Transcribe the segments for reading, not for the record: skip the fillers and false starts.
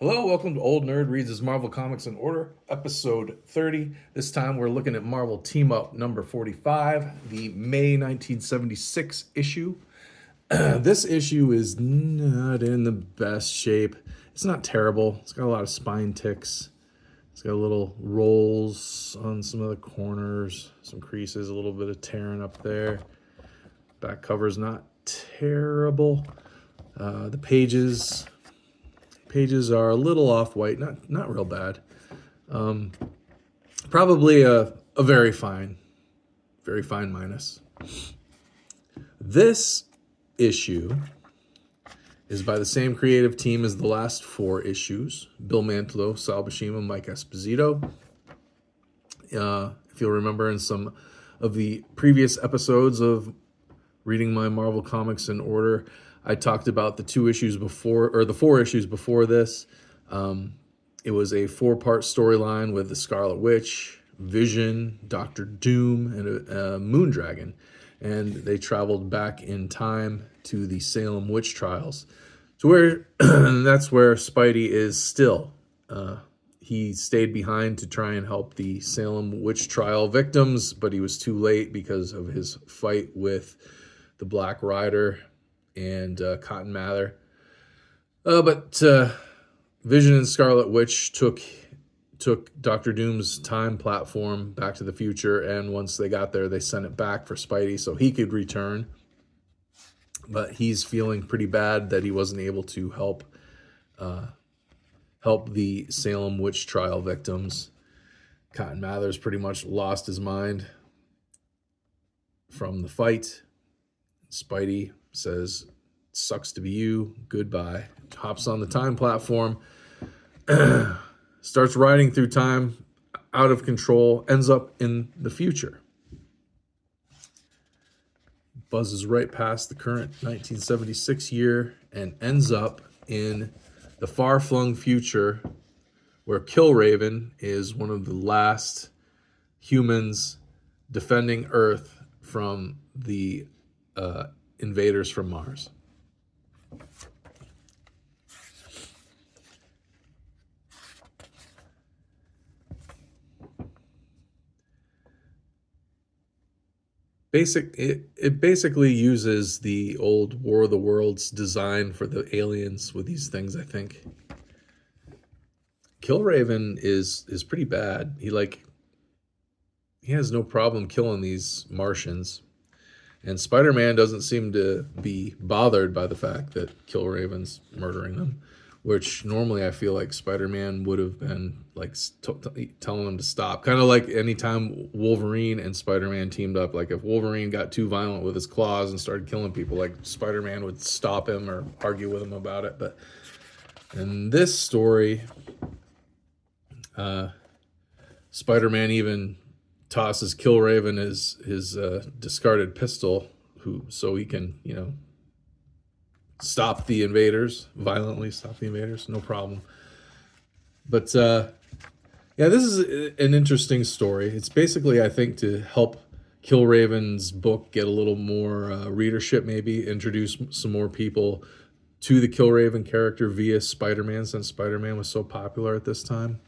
Hello, welcome to Old Nerd Reads His Marvel Comics in Order, episode 30. This time we're looking at Marvel Team Up number 45, the May 1976 issue. This issue is not in the best shape. It's not terrible. It's got a lot of spine ticks. It's got little rolls on some of the corners, some creases, a little bit of tearing up there. Back cover's not terrible. The pages are a little off-white, not real bad. Probably a very fine minus. This issue is by the same creative team as the last four issues: Bill Mantlo, Sal Buscema, Mike Esposito. If you'll remember in some of the previous episodes of reading my Marvel Comics in Order, I talked about the four issues before this. It was a 4-part storyline with the Scarlet Witch, Vision, Doctor Doom, and a Moondragon. And they traveled back in time to the Salem witch trials. So that's where Spidey is still. He stayed behind to try and help the Salem witch trial victims, but he was too late because of his fight with the Black Rider and Cotton Mather. But Vision and Scarlet Witch took Doctor Doom's time platform back to the future, and once they got there, they sent it back for Spidey so he could return. But he's feeling pretty bad that he wasn't able to help the Salem witch trial victims. Cotton Mather's pretty much lost his mind from the fight. Spidey says, "Sucks to be you, goodbye." Hops on the time platform, starts riding through time, out of control, ends up in the future. Buzzes right past the current 1976 year and ends up in the far-flung future where Killraven is one of the last humans defending Earth from the invaders from Mars. It basically uses the old War of the Worlds design for the aliens with these things, I think. Killraven is pretty bad. He has no problem killing these Martians. And Spider-Man doesn't seem to be bothered by the fact that Killraven's murdering them, which normally I feel like Spider-Man would have been like telling them to stop. Kind of like anytime Wolverine and Spider-Man teamed up, like if Wolverine got too violent with his claws and started killing people, like Spider-Man would stop him or argue with him about it. But in this story, Spider-Man even tosses Killraven his discarded pistol, so he can, violently stop the invaders, no problem. But yeah, this is an interesting story. It's basically, I think, to help Killraven's book get a little more readership, maybe introduce some more people to the Killraven character via Spider-Man, since Spider-Man was so popular at this time.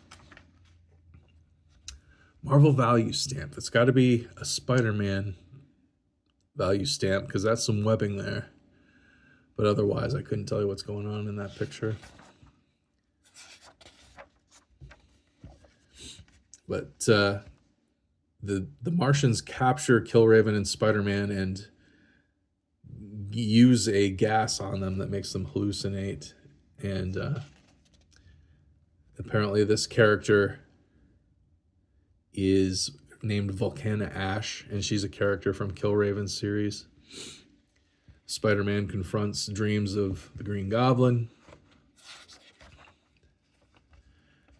Marvel value stamp. It's got to be a Spider-Man value stamp because that's some webbing there. But otherwise, I couldn't tell you what's going on in that picture. But the Martians capture Killraven and Spider-Man and use a gas on them that makes them hallucinate. And apparently this character is named Volcana Ash, and she's a character from Killraven's series. Spider-Man confronts dreams of the Green Goblin.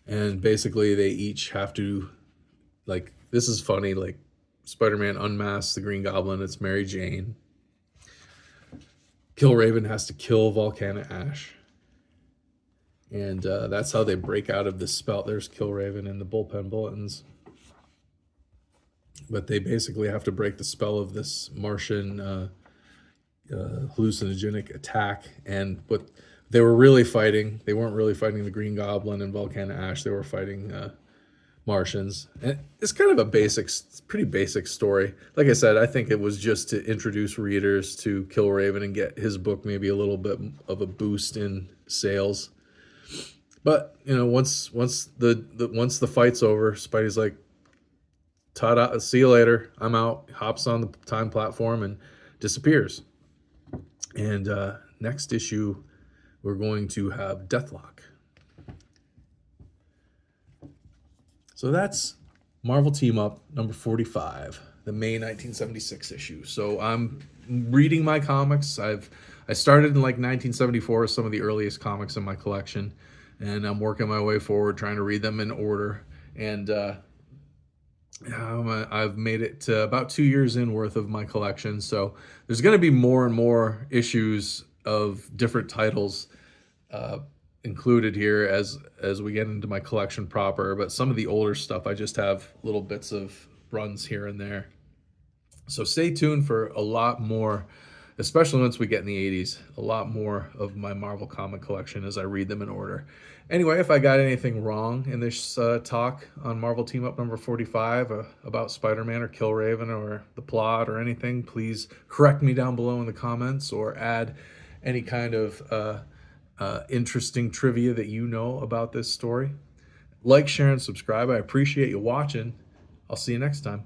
And basically they each have to, this is funny, Spider-Man unmasks the Green Goblin, it's Mary Jane. Killraven has to kill Volcana Ash. And that's how they break out of the spell. There's Killraven in the bullpen bulletins. But they basically have to break the spell of this Martian hallucinogenic attack. And they were really fighting. They weren't really fighting the Green Goblin and Volcana Ash. They were fighting Martians. And it's kind of a pretty basic story. Like I said, I think it was just to introduce readers to Killraven and get his book maybe a little bit of a boost in sales. But once the fight's over, Spidey's like, "Ta-da! See you later. I'm out." Hops on the time platform and disappears. And next issue, we're going to have Deathlock. So that's Marvel Team Up number 45, the May 1976 issue. So I'm reading my comics. I started in like 1974, some of the earliest comics in my collection, and I'm working my way forward, trying to read them in order. And I've made it to about 2 years in worth of my collection. So there's going to be more and more issues of different titles included here as we get into my collection proper. But some of the older stuff, I just have little bits of runs here and there. So stay tuned for a lot more, especially once we get in the 80s, a lot more of my Marvel comic collection as I read them in order. Anyway, if I got anything wrong in this talk on Marvel Team Up number 45 about Spider-Man or Killraven or the plot or anything, please correct me down below in the comments or add any kind of interesting trivia that you know about this story. Like, share, and subscribe. I appreciate you watching. I'll see you next time.